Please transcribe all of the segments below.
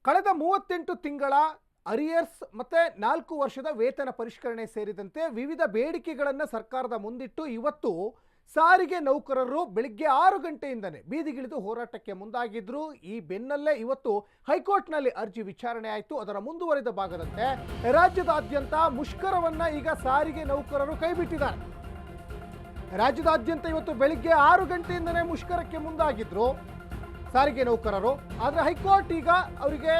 ಕಳೆದ 38 ತಿಂಗಳ ಅರಿಯರ್ಸ್ ಮತ್ತು 4 ವರ್ಷದ ವೇತನ ಪರಿಷ್ಕರಣೆ ಸೇರಿದಂತೆ ವಿವಿಧ ಬೇಡಿಕೆಗಳನ್ನು ಸರ್ಕಾರದ ಮುಂದಿಟ್ಟು ಇವತ್ತು ಸಾರಿಗೆ ನೌಕರರು ಬೆಳಿಗ್ಗೆ 6 ಗಂಟೆಯಿಂದನೇ ಬೀದಿಗಿಳಿದು ಹೋರಾಟಕ್ಕೆ ಮುಂದಾಗಿದ್ರು. ಈ ಬೆನ್ನಲ್ಲೇ ಇವತ್ತು ಹೈಕೋರ್ಟ್ನಲ್ಲಿ ಅರ್ಜಿ ವಿಚಾರಣೆ ಆಯಿತು. ಅದರ ಮುಂದುವರಿದ ಭಾಗದಂತೆ ರಾಜ್ಯದಾದ್ಯಂತ ಮುಷ್ಕರವನ್ನು ಈಗ ಸಾರಿಗೆ ನೌಕರರು ಕೈಬಿಟ್ಟಿದ್ದಾರೆ. ರಾಜ್ಯದಾದ್ಯಂತ ಇವತ್ತು ಬೆಳಿಗ್ಗೆ 6 ಗಂಟೆಯಿಂದನೇ ಮುಷ್ಕರಕ್ಕೆ ಮುಂದಾಗಿದ್ರು ಸಾರಿಗೆ ನೌಕರರು. ಆದರೆ ಹೈಕೋರ್ಟ್ ಈಗ ಅವರಿಗೆ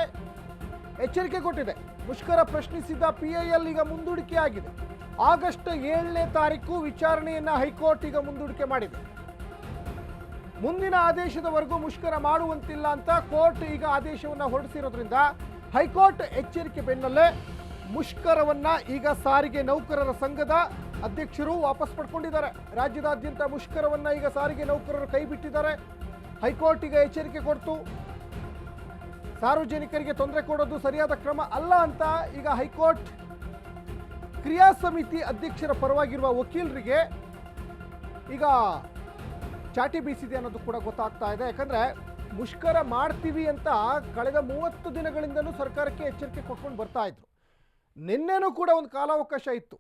ಎಚ್ಚರಿಕೆ ಕೊಟ್ಟಿದೆ. ಮುಷ್ಕರ ಪ್ರಶ್ನಿಸಿದ್ದ PIL ಈಗ ಮುಂದೂಡಿಕೆ ಆಗಿದೆ. ಆಗಸ್ಟ್ 7ನೇ ತಾರೀಕು ವಿಚಾರಣೆಯನ್ನು ಹೈಕೋರ್ಟ್ ಈಗ ಮುಂದೂಡಿಕೆ ಮಾಡಿದೆ. ಮುಂದಿನ ಆದೇಶದವರೆಗೂ ಮುಷ್ಕರ ಮಾಡುವಂತಿಲ್ಲ ಅಂತ ಕೋರ್ಟ್ ಈಗ ಆದೇಶವನ್ನು ಹೊರಡಿಸಿರೋದ್ರಿಂದ ಹೈಕೋರ್ಟ್ ಎಚ್ಚರಿಕೆ ಬೆನ್ನಲ್ಲೇ ಮುಷ್ಕರವನ್ನು ಈಗ ಸಾರಿಗೆ ನೌಕರರ ಸಂಘದ ಅಧ್ಯಕ್ಷರು ವಾಪಸ್ ಪಡ್ಕೊಂಡಿದ್ದಾರೆ. ರಾಜ್ಯದಾದ್ಯಂತ ಮುಷ್ಕರವನ್ನು ಈಗ ಸಾರಿಗೆ ನೌಕರರು ಕೈಬಿಟ್ಟಿದ್ದಾರೆ. ಹೈಕೋರ್ಟ್ ಈಗ ಎಚ್ಚರಿಕೆ ಕೊಡ್ತು. ಸಾರ್ವಜನಿಕರಿಗೆ ತೊಂದರೆ ಕೊಡೋದು ಸರಿಯಾದ ಕ್ರಮ ಅಲ್ಲ ಅಂತ ಈಗ ಹೈಕೋರ್ಟ್ ಕ್ರಿಯಾ ಸಮಿತಿ ಅಧ್ಯಕ್ಷರ ಪರವಾಗಿರುವ ವಕೀಲರಿಗೆ ಈಗ ಚಾಟಿ ಬೀಸಿದೆ ಅನ್ನೋದು ಕೂಡ ಗೊತ್ತಾಗ್ತಾ ಇದೆ. ಯಾಕಂದರೆ ಮುಷ್ಕರ ಮಾಡ್ತೀವಿ ಅಂತ ಕಳೆದ 30 ದಿನಗಳಿಂದಲೂ ಸರ್ಕಾರಕ್ಕೆ ಎಚ್ಚರಿಕೆ ಕೊಟ್ಕೊಂಡು ಬರ್ತಾ ಇದ್ರು. ನಿನ್ನೆನೂ ಕೂಡ ಒಂದು ಕಾಲಾವಕಾಶ ಇತ್ತು.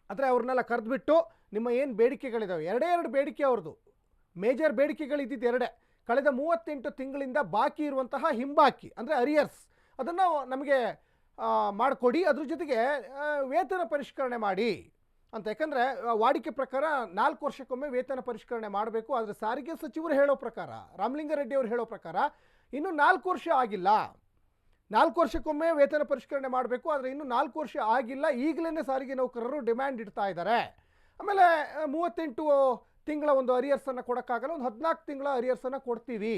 ಆದರೆ ಅವ್ರನ್ನೆಲ್ಲ ಕರೆದುಬಿಟ್ಟು ನಿಮ್ಮ ಏನು ಬೇಡಿಕೆಗಳಿದ್ದಾವೆ, ಎರಡೇ ಬೇಡಿಕೆ ಅವ್ರದ್ದು ಮೇಜರ್ ಬೇಡಿಕೆಗಳಿದ್ದಿದ್ದು ಎರಡೇ. ಕಳೆದ 38 ತಿಂಗಳಿಂದ ಬಾಕಿ ಇರುವಂತಹ ಹಿಂಬಾಕಿ ಅಂದರೆ ಅರಿಯರ್ಸ್ ಅದನ್ನು ನಮಗೆ ಮಾಡಿಕೊಡಿ, ಅದ್ರ ಜೊತೆಗೆ ವೇತನ ಪರಿಷ್ಕರಣೆ ಮಾಡಿ ಅಂತ. ಯಾಕಂದರೆ ವಾಡಿಕೆ ಪ್ರಕಾರ 4 ವರ್ಷಕ್ಕೊಮ್ಮೆ ವೇತನ ಪರಿಷ್ಕರಣೆ ಮಾಡಬೇಕು. ಆದರೆ ಸಾರಿಗೆ ಸಚಿವರು ಹೇಳೋ ಪ್ರಕಾರ, ರಾಮಲಿಂಗಾರೆಡ್ಡಿ ಅವರು ಹೇಳೋ ಪ್ರಕಾರ ಇನ್ನೂ 4 ವರ್ಷ ಆಗಿಲ್ಲ. 4 ವರ್ಷಕ್ಕೊಮ್ಮೆ ವೇತನ ಪರಿಷ್ಕರಣೆ ಮಾಡಬೇಕು, ಆದರೆ ಇನ್ನೂ 4 ವರ್ಷ ಆಗಿಲ್ಲ. ಈಗಲೇ ಸಾರಿಗೆ ನೌಕರರು ಡಿಮ್ಯಾಂಡ್ ಇಡ್ತಾ ಇದ್ದಾರೆ. ಆಮೇಲೆ 38 ತಿಂಗಳ ಒಂದು ಅರಿಯರ್ಸನ್ನು ಕೊಡೋಕ್ಕಾಗಲ್ಲ, ಒಂದು 14 ತಿಂಗಳ ಅರಿಯರ್ಸನ್ನು ಕೊಡ್ತೀವಿ.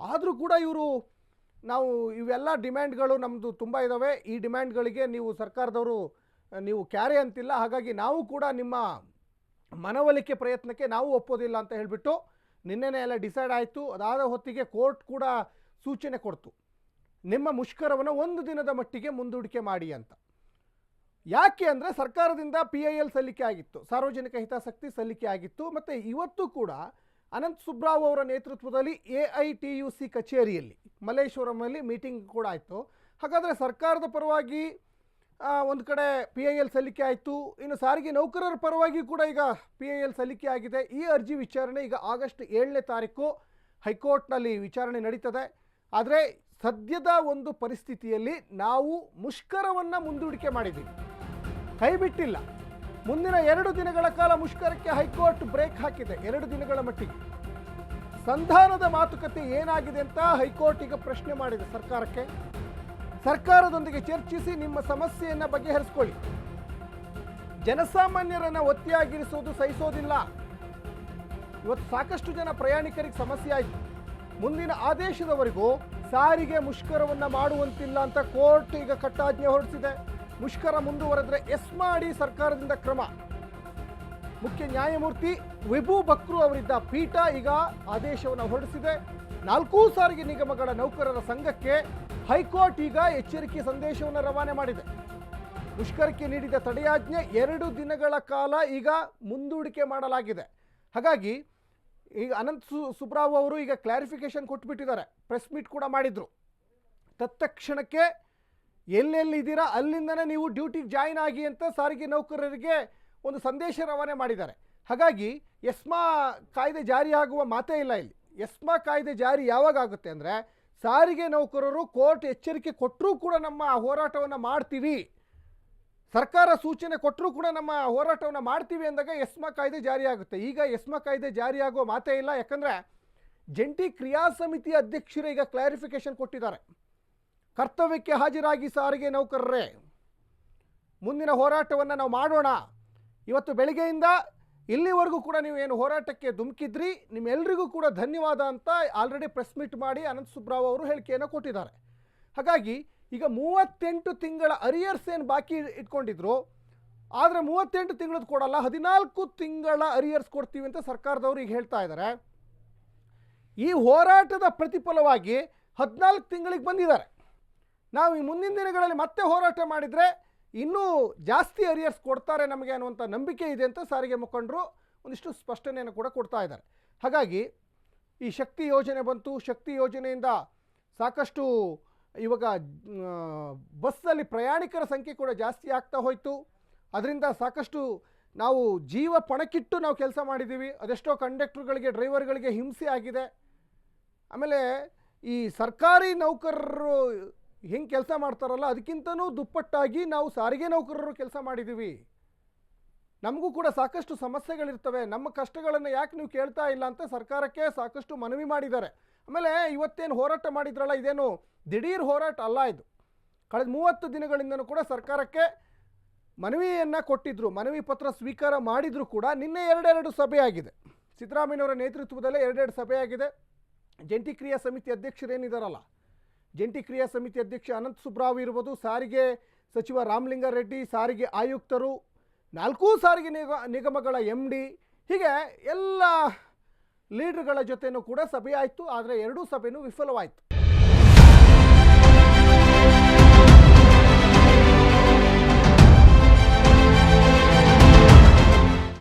ಆದರೂ ಕೂಡ ಇವರು ನಾವು ಇವೆಲ್ಲ ಡಿಮ್ಯಾಂಡ್ಗಳು ನಮ್ಮದು ತುಂಬ ಇದ್ದಾವೆ, ಈ ಡಿಮ್ಯಾಂಡ್ಗಳಿಗೆ ನೀವು ಸರ್ಕಾರದವರು ನೀವು ಕ್ಯಾರೆ ಅಂತಿಲ್ಲ, ಹಾಗಾಗಿ ನಾವು ಕೂಡ ನಿಮ್ಮ ಮನವೊಲಿಕೆ ಪ್ರಯತ್ನಕ್ಕೆ ನಾವು ಒಪ್ಪೋದಿಲ್ಲ ಅಂತ ಹೇಳಿಬಿಟ್ಟು ನಿನ್ನೆನೇ ಎಲ್ಲ ಡಿಸೈಡ್ ಆಯಿತು. ಅದಾದ ಹೊತ್ತಿಗೆ ಕೋರ್ಟ್ ಕೂಡ ಸೂಚನೆ ಕೊಡ್ತು, ನಿಮ್ಮ ಮುಷ್ಕರವನ್ನು 1 ದಿನದ ಮಟ್ಟಿಗೆ ಮುಂದೂಡಿಕೆ ಮಾಡಿ ಅಂತ. ಯಾಕೆ ಅಂದರೆ ಸರ್ಕಾರದಿಂದ PIL ಸಲ್ಲಿಕೆ ಆಗಿತ್ತು, ಸಾರ್ವಜನಿಕ ಹಿತಾಸಕ್ತಿ ಸಲ್ಲಿಕೆ ಆಗಿತ್ತು. ಮತ್ತು ಇವತ್ತು ಕೂಡ ಅನಂತ್ ಸುಬ್ರಾವ್ ಅವರ ನೇತೃತ್ವದಲ್ಲಿ AITUC ಕಚೇರಿಯಲ್ಲಿ ಮಲ್ಲೇಶ್ವರಮಲ್ಲಿ ಮೀಟಿಂಗ್ ಕೂಡ ಆಯಿತು. ಹಾಗಾದರೆ ಸರ್ಕಾರದ ಪರವಾಗಿ ಒಂದು ಕಡೆ PIL ಸಲ್ಲಿಕೆ ಆಯಿತು, ಇನ್ನು ಸಾರಿಗೆ ನೌಕರರ ಪರವಾಗಿ ಕೂಡ ಈಗ PIL ಸಲ್ಲಿಕೆ ಆಗಿದೆ. ಈ ಅರ್ಜಿ ವಿಚಾರಣೆ ಈಗ ಆಗಸ್ಟ್ 7ನೇ ತಾರೀಕು ಹೈಕೋರ್ಟ್ನಲ್ಲಿ ವಿಚಾರಣೆ ನಡೀತದೆ. ಆದರೆ ಸದ್ಯದ ಒಂದು ಪರಿಸ್ಥಿತಿಯಲ್ಲಿ ನಾವು ಮುಷ್ಕರವನ್ನು ಮುಂದೂಡಿಕೆ ಮಾಡಿದ್ದೀವಿ, ಕೈ ಬಿಟ್ಟಿಲ್ಲ. ಮುಂದಿನ 2 ದಿನಗಳ ಕಾಲ ಮುಷ್ಕರಕ್ಕೆ ಹೈಕೋರ್ಟ್ ಬ್ರೇಕ್ ಹಾಕಿದೆ. 2 ದಿನಗಳ ಮಟ್ಟಿಗೆ ಸಂಧಾನದ ಮಾತುಕತೆ ಏನಾಗಿದೆ ಅಂತ ಹೈಕೋರ್ಟ್ ಈಗ ಪ್ರಶ್ನೆ ಮಾಡಿದೆ ಸರ್ಕಾರಕ್ಕೆ. ಸರ್ಕಾರದೊಂದಿಗೆ ಚರ್ಚಿಸಿ ನಿಮ್ಮ ಸಮಸ್ಯೆಯನ್ನು ಬಗೆಹರಿಸಿಕೊಳ್ಳಿ, ಜನಸಾಮಾನ್ಯರನ್ನು ಒತ್ತಿಯಾಗಿರಿಸೋದು ಸಹಿಸೋದಿಲ್ಲ. ಇವತ್ತು ಸಾಕಷ್ಟು ಜನ ಪ್ರಯಾಣಿಕರಿಗೆ ಸಮಸ್ಯೆ ಆಯಿತು. ಮುಂದಿನ ಆದೇಶದವರೆಗೂ ಸಾರಿಗೆ ಮುಷ್ಕರವನ್ನು ಮಾಡುವಂತಿಲ್ಲ ಅಂತ ಕೋರ್ಟ್ ಈಗ ಕಟ್ಟಾಜ್ಞೆ ಹೊರಡಿಸಿದೆ. ಮುಷ್ಕರ ಮುಂದುವರೆದ್ರೆ ಎಸ್ ಮಾಡಿ ಸರ್ಕಾರದಿಂದ ಕ್ರಮ. ಮುಖ್ಯ ನ್ಯಾಯಮೂರ್ತಿ ವಿಭು ಬಕ್ರು ಅವರಿದ್ದ ಪೀಠ ಈಗ ಆದೇಶವನ್ನು ಹೊರಡಿಸಿದೆ. 4 ಸಾರಿಗೆ ನಿಗಮಗಳ ನೌಕರರ ಸಂಘಕ್ಕೆ ಹೈಕೋರ್ಟ್ ಈಗ ಎಚ್ಚರಿಕೆ ಸಂದೇಶವನ್ನು ರವಾನೆ ಮಾಡಿದೆ. ಮುಷ್ಕರಕ್ಕೆ ನೀಡಿದ ತಡೆಯಾಜ್ಞೆ 2 ದಿನಗಳ ಕಾಲ ಈಗ ಮುಂದೂಡಿಕೆ ಮಾಡಲಾಗಿದೆ. ಹಾಗಾಗಿ ಈಗ ಅನಂತ್ ಸುಬ್ರಾವ್ ಅವರು ಈಗ ಕ್ಲಾರಿಫಿಕೇಶನ್ ಕೊಟ್ಬಿಟ್ಟಿದ್ದಾರೆ. ಪ್ರೆಸ್ ಮೀಟ್ ಕೂಡ ಮಾಡಿದರು. ತತ್ಕ್ಷಣಕ್ಕೆ ಎಲ್ಲೆಲ್ಲಿದ್ದೀರಾ ಅಲ್ಲಿಂದನೇ ನೀವು ಡ್ಯೂಟಿಗೆ ಜಾಯಿನ್ ಆಗಿ ಅಂತ ಸಾರಿಗೆ ನೌಕರರಿಗೆ ಒಂದು ಸಂದೇಶ ರವಾನೆ ಮಾಡಿದ್ದಾರೆ. ಹಾಗಾಗಿ ಎಸ್ಮಾ ಕಾಯ್ದೆ ಜಾರಿಯಾಗುವ ಮಾತೇ ಇಲ್ಲ ಇಲ್ಲಿ. ಎಸ್ಮಾ ಕಾಯ್ದೆ ಜಾರಿ ಯಾವಾಗ ಆಗುತ್ತೆ ಅಂದರೆ ಸಾರಿಗೆ ನೌಕರರು ಕೋರ್ಟ್ ಎಚ್ಚರಿಕೆ ಕೊಟ್ಟರೂ ಕೂಡ ನಮ್ಮ ಹೋರಾಟವನ್ನು ಮಾಡ್ತೀವಿ, ಸರ್ಕಾರ ಸೂಚನೆ ಕೊಟ್ಟರೂ ಕೂಡ ನಮ್ಮ ಹೋರಾಟವನ್ನು ಮಾಡ್ತೀವಿ ಅಂದಾಗ ಎಸ್ಮಾ ಕಾಯ್ದೆ ಜಾರಿಯಾಗುತ್ತೆ. ಈಗ ಎಸ್ಮಾ ಕಾಯ್ದೆ ಜಾರಿಯಾಗುವ ಮಾತೇ ಇಲ್ಲ. ಯಾಕಂದರೆ ಜಂಟಿ ಕ್ರಿಯಾ ಸಮಿತಿ ಅಧ್ಯಕ್ಷರು ಈಗ ಕ್ಲಾರಿಫಿಕೇಶನ್ ಕೊಟ್ಟಿದ್ದಾರೆ. ಕರ್ತವ್ಯಕ್ಕೆ ಹಾಜರಾಗಿ ಸಾರಿಗೆ ನೌಕರರೇ, ಮುಂದಿನ ಹೋರಾಟವನ್ನು ನಾವು ಮಾಡೋಣ. ಇವತ್ತು ಬೆಳಿಗ್ಗೆಯಿಂದ ಇಲ್ಲಿವರೆಗೂ ಕೂಡ ನೀವು ಏನು ಹೋರಾಟಕ್ಕೆ ಧುಮುಕಿದ್ರಿ, ನಿಮ್ಮೆಲ್ಲರಿಗೂ ಕೂಡ ಧನ್ಯವಾದ ಅಂತ ಆಲ್ರೆಡಿ ಪ್ರೆಸ್ ಮೀಟ್ ಮಾಡಿ ಅನಂತ್ ಸುಬ್ರಾವ್ ಅವರು ಹೇಳಿಕೆಯನ್ನು ಕೊಟ್ಟಿದ್ದಾರೆ. ಹಾಗಾಗಿ ಈಗ 38 ತಿಂಗಳ ಅರಿಯರ್ಸ್ ಏನು ಬಾಕಿ ಇಟ್ಕೊಂಡಿದ್ರು, ಆದರೆ 38 ತಿಂಗಳದ್ದು ಕೊಡಲ್ಲ, 14 ತಿಂಗಳ ಅರಿಯರ್ಸ್ ಕೊಡ್ತೀವಿ ಅಂತ ಸರ್ಕಾರದವರು ಈಗ ಹೇಳ್ತಾ ಇದ್ದಾರೆ. ಈ ಹೋರಾಟದ ಪ್ರತಿಫಲವಾಗಿ 14 ತಿಂಗಳಿಗೆ ಬಂದಿದ್ದಾರೆ. ನಾವು ಈ ಮುಂದಿನ ದಿನಗಳಲ್ಲಿ ಮತ್ತೆ ಹೋರಾಟ ಮಾಡಿದರೆ ಇನ್ನೂ ಜಾಸ್ತಿ ಅರಿಯರ್ಸ್ ಕೊಡ್ತಾರೆ ನಮಗೆ ಅನ್ನುವಂಥ ನಂಬಿಕೆ ಇದೆ ಅಂತ ಸಾರಿಗೆ ಮುಖಂಡರು ಒಂದಿಷ್ಟು ಸ್ಪಷ್ಟನೆಯನ್ನು ಕೂಡ ಕೊಡ್ತಾ ಇದ್ದಾರೆ. ಹಾಗಾಗಿ ಈ ಶಕ್ತಿ ಯೋಜನೆ ಬಂತು. ಶಕ್ತಿ ಯೋಜನೆಯಿಂದ ಸಾಕಷ್ಟು ಇವಾಗ ಬಸ್ಸಲ್ಲಿ ಪ್ರಯಾಣಿಕರ ಸಂಖ್ಯೆ ಕೂಡ ಜಾಸ್ತಿ ಆಗ್ತಾ ಹೋಯಿತು. ಅದರಿಂದ ಸಾಕಷ್ಟು ನಾವು ಜೀವ ಪಣಕ್ಕಿಟ್ಟು ನಾವು ಕೆಲಸ ಮಾಡಿದ್ದೀವಿ. ಅದೆಷ್ಟೋ ಕಂಡಕ್ಟರ್ಗಳಿಗೆ, ಡ್ರೈವರ್ಗಳಿಗೆ ಹಿಂಸೆ ಆಗಿದೆ. ಆಮೇಲೆ ಈ ಸರ್ಕಾರಿ ನೌಕರರು ಹೆಂಗೆ ಕೆಲಸ ಮಾಡ್ತಾರಲ್ಲ ಅದಕ್ಕಿಂತನೂ ದುಪ್ಪಟ್ಟಾಗಿ ನಾವು ಸಾರಿಗೆ ನೌಕರರು ಕೆಲಸ ಮಾಡಿದ್ದೀವಿ. ನಮಗೂ ಕೂಡ ಸಾಕಷ್ಟು ಸಮಸ್ಯೆಗಳಿರ್ತವೆ. ನಮ್ಮ ಕಷ್ಟಗಳನ್ನು ಯಾಕೆ ನೀವು ಕೇಳ್ತಾ ಇಲ್ಲ ಅಂತ ಸರ್ಕಾರಕ್ಕೆ ಸಾಕಷ್ಟು ಮನವಿ ಮಾಡಿದ್ದಾರೆ. ಆಮೇಲೆ ಇವತ್ತೇನು ಹೋರಾಟ ಮಾಡಿದ್ರಲ್ಲ, ಇದೇನು ದಿಢೀರ್ ಹೋರಾಟ ಅಲ್ಲ. ಇದು ಕಳೆದ 30 ದಿನಗಳಿಂದನೂ ಕೂಡ ಸರ್ಕಾರಕ್ಕೆ ಮನವಿಯನ್ನು ಕೊಟ್ಟಿದ್ದರು. ಮನವಿ ಪತ್ರ ಸ್ವೀಕಾರ ಮಾಡಿದರೂ ಕೂಡ ನಿನ್ನೆ 2 ಸಭೆ ಆಗಿದೆ. ಸಿದ್ದರಾಮಯ್ಯನವರ ನೇತೃತ್ವದಲ್ಲೇ 2 ಸಭೆ ಆಗಿದೆ. ಜಂಟಿ ಕ್ರಿಯಾ ಸಮಿತಿ ಅಧ್ಯಕ್ಷರೇನಿದ್ದಾರಲ್ಲ, ಜಂಟಿ ಕ್ರಿಯಾ ಸಮಿತಿ ಅಧ್ಯಕ್ಷ ಅನಂತ ಸುಬ್ರಾವ್ ಇರ್ಬೋದು, ಸಾರಿಗೆ ಸಚಿವ ರಾಮಲಿಂಗಾರೆಡ್ಡಿ, ಸಾರಿಗೆ ಆಯುಕ್ತರು, 4 ಸಾರಿಗೆ ನಿಗಮಗಳ MD, ಹೀಗೆ ಎಲ್ಲ ಲೀಡರ್ಗಳ ಜೊತೆನೂ ಕೂಡ ಸಭೆ ಆಯಿತು. ಆದರೆ 2 ಸಭೆನೂ ವಿಫಲವಾಯಿತು.